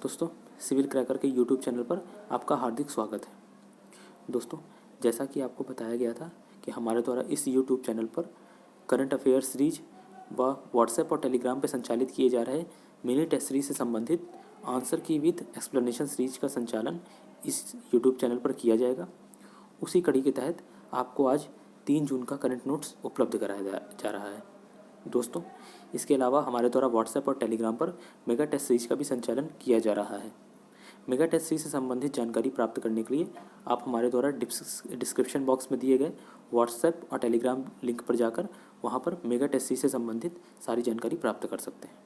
दोस्तों, civil cracker के YouTube channel पर आपका हार्दिक स्वागत है। दोस्तों, जैसा कि आपको बताया गया था कि हमारे द्वारा इस यूट्यूब चैनल पर करंट अफेयर सीरीज व व्हाट्सएप और टेलीग्राम पर संचालित किए जा रहे मिनी टेस्ट सीरीज से संबंधित आंसर की विद एक्सप्लेनेशन सीरीज का संचालन इस यूट्यूब चैनल पर किया जाएगा। उसी कड़ी के तहत आपको आज 3 जून का करंट नोट्स उपलब्ध कराया जा रहा है। दोस्तों, इसके अलावा हमारे द्वारा व्हाट्सएप और टेलीग्राम पर मेगा टेस्ट सीरीज का भी संचालन किया जा रहा है। मेगा टेस्ट सीरीज से संबंधित जानकारी प्राप्त करने के लिए आप हमारे द्वारा डिस्क्रिप्शन बॉक्स में दिए गए व्हाट्सएप और टेलीग्राम लिंक पर जाकर वहां पर मेगा टेस्ट सीरीज से संबंधित सारी जानकारी प्राप्त कर सकते हैं।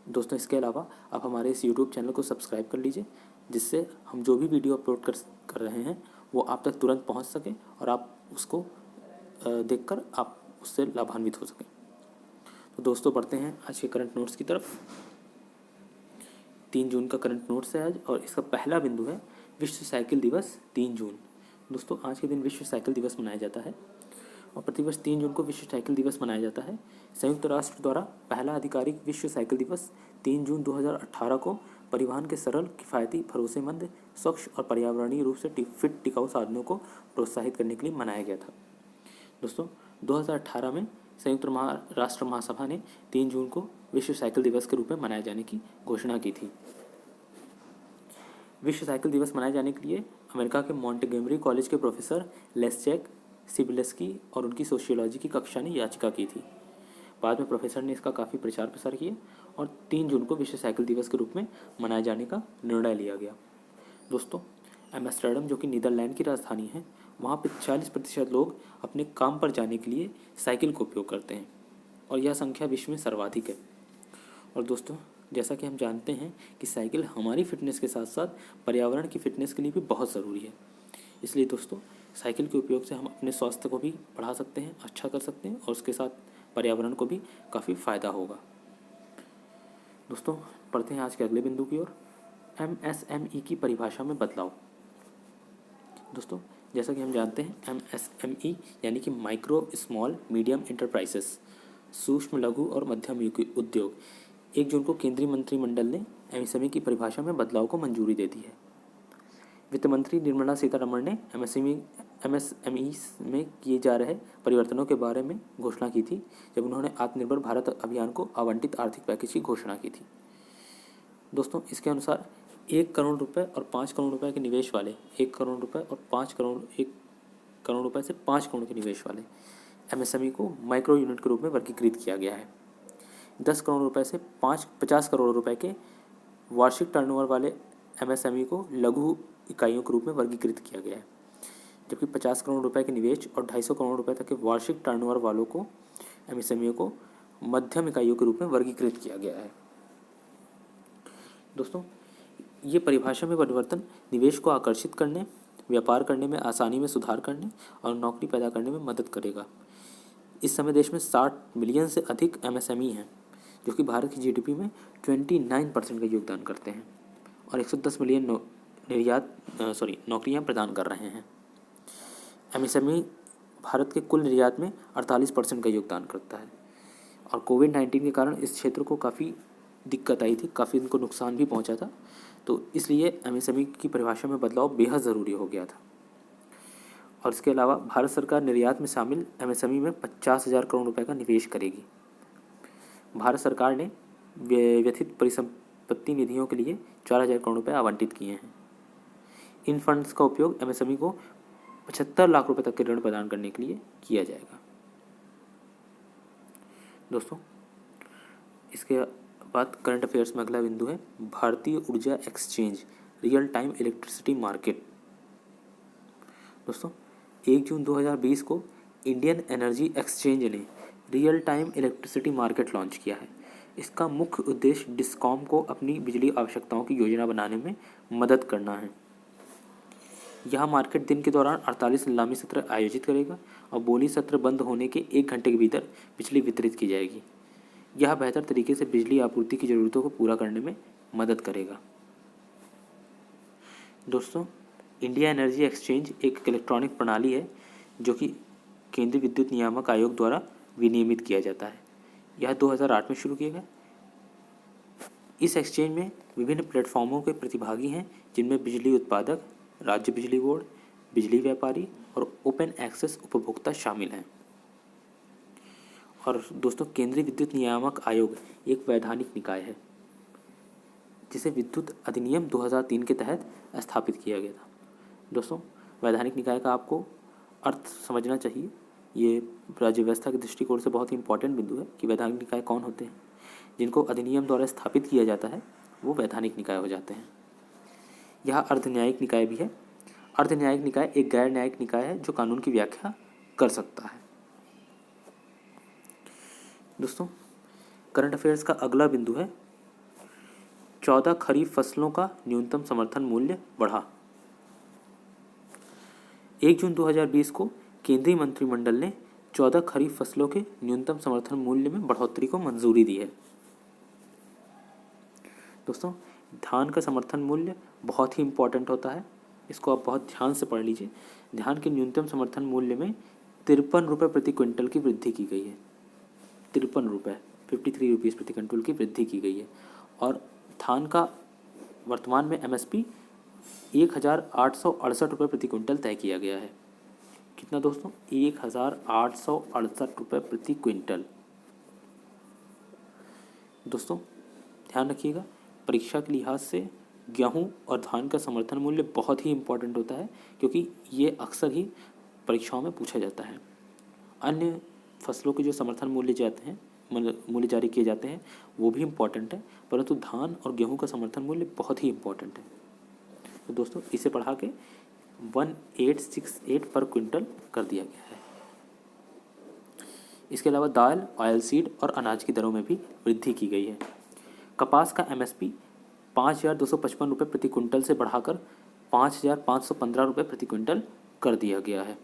दोस्तों, इसके अलावा आप हमारे इस यूट्यूब चैनल को सब्सक्राइब कर लीजिए, जिससे हम जो भी वीडियो अपलोड कर रहे हैं वो आप तक तुरंत पहुंच सके और आप उसको देखकर आप उससे लाभान्वित हो सकें। तो दोस्तों, बढ़ते हैं आज के करंट नोट्स की तरफ। 3 जून का करंट नोट्स है आज, और इसका पहला बिंदु है विश्व साइकिल दिवस 3 जून। दोस्तों, आज के दिन विश्व साइकिल दिवस मनाया जाता है और प्रतिवर्ष 3 जून को विश्व साइकिल दिवस मनाया जाता है। संयुक्त राष्ट्र द्वारा पहला आधिकारिक विश्व साइकिल दिवस 3 जून 2018 को परिवहन के सरल, किफ़ायती, भरोसेमंद, स्वच्छ और पर्यावरणीय रूप से फिट टिकाऊ साधनों को प्रोत्साहित करने के लिए मनाया गया था। दोस्तों, 2018 में संयुक्त राष्ट्र महासभा ने 3 जून को विश्व साइकिल दिवस के रूप में मनाए जाने की घोषणा की थी। विश्व साइकिल दिवस मनाए जाने के लिए अमेरिका के मॉन्टेगोमरी कॉलेज के प्रोफेसर लेस्चेक सिबिलेस्की और उनकी सोशियोलॉजी की कक्षा ने याचिका की थी। बाद में प्रोफेसर ने इसका काफ़ी प्रचार प्रसार किया और 3 जून को विश्व साइकिल दिवस के रूप में मनाए जाने का निर्णय लिया गया। दोस्तों, एम्स्टर्डम, जो कि नीदरलैंड की राजधानी है, वहाँ पर 40% लोग अपने काम पर जाने के लिए साइकिल का उपयोग करते हैं और यह संख्या विश्व में सर्वाधिक है। और दोस्तों, जैसा कि हम जानते हैं कि साइकिल हमारी फिटनेस के साथ साथ पर्यावरण की फिटनेस के लिए भी बहुत ज़रूरी है। इसलिए दोस्तों, साइकिल के उपयोग से हम अपने स्वास्थ्य को भी बढ़ा सकते हैं, अच्छा कर सकते हैं और उसके साथ पर्यावरण को भी काफ़ी फ़ायदा होगा। दोस्तों, पढ़ते हैं आज के अगले बिंदु की ओर, MSME की परिभाषा में बदलाव। दोस्तों, जैसा कि हम जानते हैं, MSME यानी कि माइक्रो स्मॉल मीडियम एंटरप्राइजेस, सूक्ष्म लघु और मध्यम उद्योग, 1 जून को केंद्रीय मंत्रिमंडल ने MSME की परिभाषा में बदलाव को मंजूरी दे दी है। वित्त मंत्री निर्मला सीतारमण ने MSME में किए जा रहे परिवर्तनों के बारे में घोषणा की थी जब उन्होंने आत्मनिर्भर भारत अभियान को आवंटित आर्थिक पैकेज की घोषणा की थी। दोस्तों, इसके अनुसार 1 करोड़ रुपए और 5 करोड़ रुपए के निवेश वाले 1 करोड़ रुपए और 1 करोड़ रुपए से 5 करोड़ के निवेश वाले MSME को माइक्रो यूनिट के रूप में वर्गीकृत किया गया है। 10 करोड़ रुपए से 50 करोड़ रुपए के वार्षिक टर्नओवर वाले MSME को लघु इकाइयों के रूप में वर्गीकृत किया गया है, जबकि 50 करोड़ रुपए के निवेश और 250 करोड़ रुपए तक के वार्षिक टर्नओवर वालों को MSME को मध्यम इकाइयों के रूप में वर्गीकृत किया गया है। दोस्तों, ये परिभाषा में परिवर्तन निवेश को आकर्षित करने, व्यापार करने में आसानी में सुधार करने और नौकरी पैदा करने में मदद करेगा। इस समय देश में 60 मिलियन से अधिक MSME हैं, जो कि भारत की GDP में 29% का योगदान करते हैं और 110 मिलियन नौकरियां प्रदान कर रहे हैं। MSME भारत के कुल निर्यात में 48% का योगदान करता है और कोविड-19 के कारण इस क्षेत्र को काफ़ी दिक्कत आई थी, काफ़ी इनको नुकसान भी पहुंचा था, तो इसलिए MSME की परिभाषा में बदलाव बेहद ज़रूरी हो गया था। और इसके अलावा भारत सरकार निर्यात में शामिल MSME में 50,000 करोड़ रुपए का निवेश करेगी। भारत सरकार ने व्यथित परिसंपत्ति निधियों के लिए 4,000 करोड़ रुपए आवंटित किए हैं। इन फंड्स का उपयोग MSME को 75 लाख रुपए तक के ऋण प्रदान करने के लिए किया जाएगा। दोस्तों, इसके बाद करंट अफेयर्स में अगला बिंदु है भारतीय ऊर्जा exchange real time electricity market. दोस्तों, 1 जून 2020 को इंडियन एनर्जी एक्सचेंज ने real time electricity market launch किया है। इसका मुख्य उद्देश्य डिस्कॉम को अपनी बिजली आवश्यकताओं की योजना बनाने में मदद करना है। यह मार्केट दिन के दौरान 48 नीलामी सत्र आयोजित करेगा और बोली सत्र बंद होने के 1 घंटे के भीतर बिजली वितरित की जाएगी। यह बेहतर तरीके से बिजली आपूर्ति की ज़रूरतों को पूरा करने में मदद करेगा। दोस्तों, इंडिया एनर्जी एक्सचेंज एक इलेक्ट्रॉनिक प्रणाली है जो कि केंद्रीय विद्युत नियामक आयोग द्वारा विनियमित किया जाता है। यह 2008 में शुरू किया गया इस एक्सचेंज में विभिन्न प्लेटफॉर्मों के प्रतिभागी हैं, जिनमें बिजली उत्पादक, राज्य बिजली बोर्ड, बिजली व्यापारी और ओपन एक्सेस उपभोक्ता शामिल हैं। और दोस्तों, केंद्रीय विद्युत नियामक आयोग एक वैधानिक निकाय है, जिसे विद्युत अधिनियम 2003 के तहत स्थापित किया गया था। दोस्तों, वैधानिक निकाय का आपको अर्थ समझना चाहिए। ये राज्य व्यवस्था के दृष्टिकोण से बहुत ही इंपॉर्टेंट बिंदु है कि वैधानिक निकाय कौन होते हैं। जिनको अधिनियम द्वारा स्थापित किया जाता है वो वैधानिक निकाय हो जाते हैं। यह अर्धन्यायिक निकाय भी है। अर्धन्यायिक निकाय एक गैर न्यायिक निकाय है जो कानून की व्याख्या कर सकता है। दोस्तों, करंट अफेयर्स का अगला बिंदु है 14 खरीफ फसलों का न्यूनतम समर्थन मूल्य बढ़ा। 1 जून 2020 को केंद्रीय मंत्रिमंडल ने 14 खरीफ फसलों के न्यूनतम समर्थन मूल्य में बढ़ोतरी को मंजूरी दी है। दोस्तों, धान का समर्थन मूल्य बहुत ही इम्पोर्टेंट होता है, इसको आप बहुत ध्यान से पढ़ लीजिए। धान के न्यूनतम समर्थन मूल्य में 53 रुपये प्रति क्विंटल की वृद्धि की गई है। 53 रुपये, 53 रुपीज़ प्रति क्विंटल की वृद्धि की गई है। और धान का वर्तमान में MSP 1868 रुपये प्रति क्विंटल तय किया गया है। कितना दोस्तों? 1868 रुपये प्रति क्विंटल। दोस्तों, ध्यान रखिएगा, परीक्षा के लिहाज से गेहूं और धान का समर्थन मूल्य बहुत ही इम्पोर्टेंट होता है, क्योंकि ये अक्सर ही परीक्षाओं में पूछा जाता है। अन्य फसलों के जो समर्थन मूल्य जाते हैं, मूल्य जारी किए जाते हैं, वो भी इम्पोर्टेंट है, परंतु धान और गेहूं का समर्थन मूल्य बहुत ही इम्पोर्टेंट है। तो दोस्तों, इसे बढ़ा के 1868 पर क्विंटल कर दिया गया है। इसके अलावा दाल, ऑयल सीड और अनाज की दरों में भी वृद्धि की गई है। कपास का MSP 5255 रुपये प्रति क्विंटल से बढ़ाकर 5515 रुपये प्रति क्विंटल कर दिया गया है।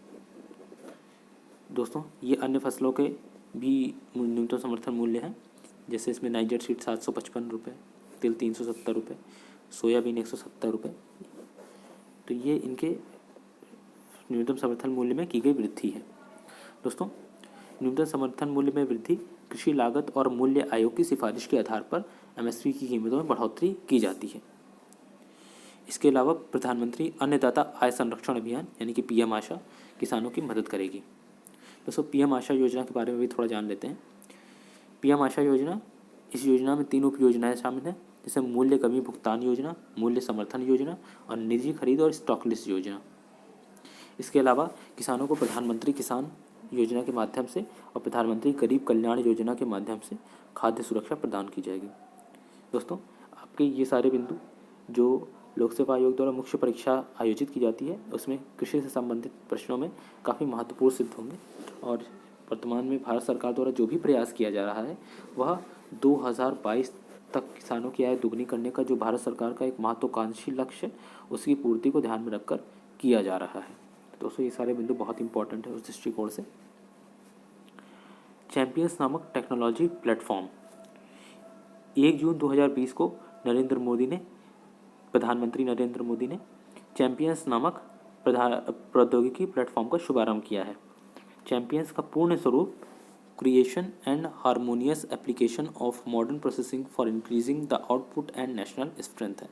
दोस्तों, ये अन्य फसलों के भी न्यूनतम समर्थन मूल्य हैं, जैसे इसमें नाइजर सीड 755 रुपये, तिल 370 रुपये, सोयाबीन 170 रुपये। तो ये इनके न्यूनतम समर्थन मूल्य में की गई वृद्धि है। दोस्तों, न्यूनतम समर्थन मूल्य में वृद्धि कृषि लागत और मूल्य आयोग की सिफारिश के आधार पर MSP की कीमतों में बढ़ोतरी की जाती है। इसके अलावा प्रधानमंत्री अन्नदाता आय संरक्षण अभियान यानी कि PM आशा किसानों की मदद करेगी। दोस्तों, PM आशा योजना के बारे में भी थोड़ा जान लेते हैं। PM आशा योजना, इस योजना में 3 उप योजनाएँ शामिल हैं, जैसे मूल्य कमी भुगतान योजना, मूल्य समर्थन योजना और निजी खरीद और स्टॉक लिस्ट योजना। इसके अलावा किसानों को प्रधानमंत्री किसान योजना के माध्यम से और प्रधानमंत्री गरीब कल्याण योजना के माध्यम से खाद्य सुरक्षा प्रदान की जाएगी। दोस्तों, आपके ये सारे बिंदु जो लोक सेवा आयोग द्वारा मुख्य परीक्षा आयोजित की जाती है, उसमें कृषि से संबंधित प्रश्नों में काफ़ी महत्वपूर्ण सिद्ध होंगे। और वर्तमान में भारत सरकार द्वारा जो भी प्रयास किया जा रहा है, वह 2022 तक किसानों की आय दुगनी करने का जो भारत सरकार का एक महत्वाकांक्षी लक्ष्य है, उसकी पूर्ति को ध्यान में रखकर किया जा रहा है। दोस्तों, ये सारे बिंदु बहुत इंपॉर्टेंट है उस दृष्टिकोण से। चैंपियंस नामक टेक्नोलॉजी प्लेटफॉर्म 1 जून 2020 को प्रधानमंत्री नरेंद्र मोदी ने चैंपियंस नामक प्रौद्योगिकी प्लेटफॉर्म का शुभारंभ किया है। चैंपियंस का पूर्ण स्वरूप creation and harmonious application of modern processing for increasing the output and national strength है।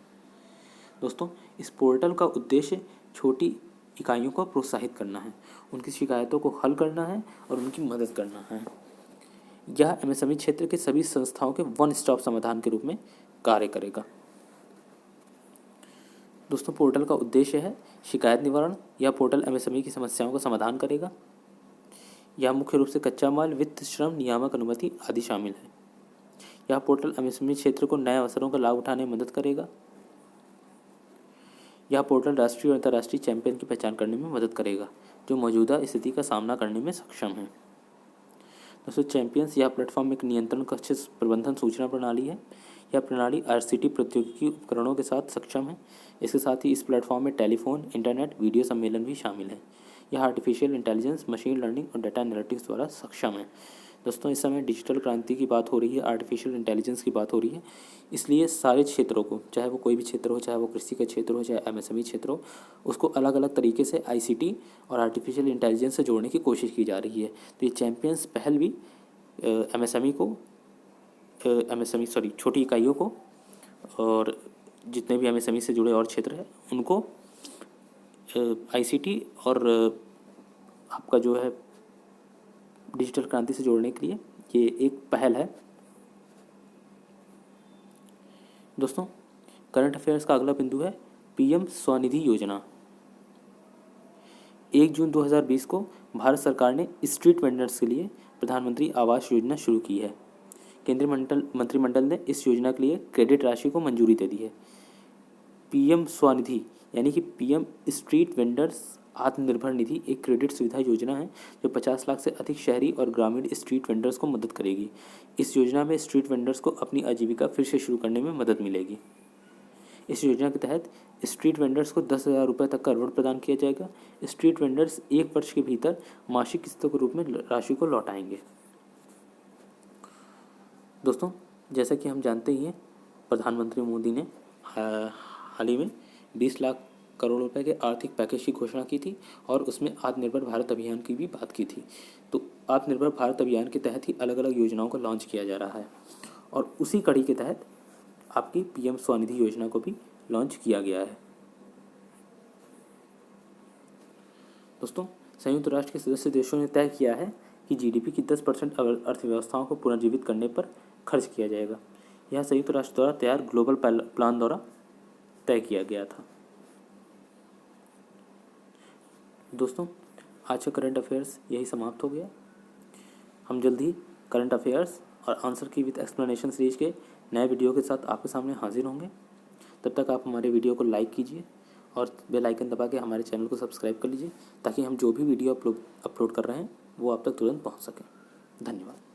दोस्तों, इस पोर्टल का उद्देश्य छोटी इकाइयों को प्रोत्साहित करना है, उनकी शिकायतों को हल करना है और उनकी मदद करना है। यह MSME क्षेत्र के सभी संस्थाओं के वन स्टॉप समाधान के रूप में कार्य करेगा। दोस्तों, पोर्टल का उद्देश्य है शिकायत निवारण। यह पोर्टल MSME की समस्याओं का समाधान करेगा। यह मुख्य रूप से कच्चा माल, वित्त, श्रम, नियामक अनुमति आदि शामिल है। यह पोर्टल MSME क्षेत्र को नए अवसरों का लाभ उठाने में मदद करेगा। यह पोर्टल राष्ट्रीय और अंतर्राष्ट्रीय चैंपियन की पहचान करने में मदद करेगा जो मौजूदा स्थिति का सामना करने में सक्षम है। दोस्तों, चैंपियंस यह प्लेटफॉर्म एक नियंत्रण कक्ष प्रबंधन सूचना प्रणाली है। यह प्रणाली RCT प्रौद्योगिकी उपकरणों के साथ सक्षम है। इसके साथ ही इस प्लेटफॉर्म में टेलीफोन, इंटरनेट, वीडियो सम्मेलन भी शामिल है। यह आर्टिफिशियल इंटेलिजेंस, मशीन लर्निंग और डाटा एनालिटिक्स द्वारा सक्षम है। दोस्तों, इस समय डिजिटल क्रांति की बात हो रही है, आर्टिफिशियल इंटेलिजेंस की बात हो रही है, इसलिए सारे क्षेत्रों को, चाहे वो कोई भी क्षेत्र हो, चाहे वो कृषि का क्षेत्र हो, चाहे MSME क्षेत्र हो, उसको अलग अलग तरीके से ICT और आर्टिफिशियल इंटेलिजेंस से जोड़ने की कोशिश की जा रही है। तो ये चैंपियंस पहल भी छोटी इकाइयों को और जितने भी एमएसएमई से जुड़े और क्षेत्र हैं उनको आईसीटी और आपका जो है डिजिटल क्रांति से जोड़ने के लिए ये एक पहल है। दोस्तों, करंट अफेयर्स का अगला बिंदु है पीएम स्वनिधि योजना। 1 जून 2020 को भारत सरकार ने स्ट्रीट वेंडर्स के लिए प्रधानमंत्री आवास योजना शुरू की है। केंद्रीय मंत्रिमंडल ने इस योजना के लिए क्रेडिट राशि को मंजूरी दे दी है। पीएम स्वनिधि यानी कि PM street vendors Atmanirbhar Nidhi एक क्रेडिट सुविधा योजना है जो 50 लाख से अधिक शहरी और ग्रामीण स्ट्रीट वेंडर्स को मदद करेगी। इस योजना में स्ट्रीट वेंडर्स को अपनी आजीविका फिर से शुरू करने में मदद मिलेगी। इस योजना के तहत स्ट्रीट वेंडर्स को 10,000 रुपये तक का ऋण प्रदान किया जाएगा। स्ट्रीट वेंडर्स 1 वर्ष के भीतर मासिक किस्तों के रूप में राशि को लौटाएंगे। दोस्तों, जैसा कि हम जानते ही हैं, प्रधानमंत्री मोदी ने हाल ही में 20 लाख करोड़ रुपए के आर्थिक पैकेज की घोषणा की थी और उसमें आत्मनिर्भर भारत अभियान की भी बात की थी। तो आत्मनिर्भर भारत अभियान के तहत ही अलग अलग योजनाओं को लॉन्च किया जा रहा है और उसी कड़ी के तहत आपकी पीएम स्वनिधि योजना को भी लॉन्च किया गया है। दोस्तों, संयुक्त राष्ट्र के सदस्य देशों ने तय किया है कि जीडीपी की 10% अर्थव्यवस्थाओं को पुनर्जीवित करने पर खर्च किया जाएगा। यह संयुक्त राष्ट्र द्वारा तैयार ग्लोबल प्लान द्वारा तय किया गया था। दोस्तों, आज का करंट अफेयर्स यही समाप्त हो गया। हम जल्द ही करंट अफेयर्स और आंसर की विद एक्सप्लेनेशन सीरीज के नए वीडियो के साथ आपके सामने हाजिर होंगे। तब तक आप हमारे वीडियो को लाइक कीजिए और बेल आइकन दबा के हमारे चैनल को सब्सक्राइब कर लीजिए ताकि हम जो भी वीडियो अपलोड कर रहे हैं वो आप तक तुरंत पहुंच सकें। धन्यवाद।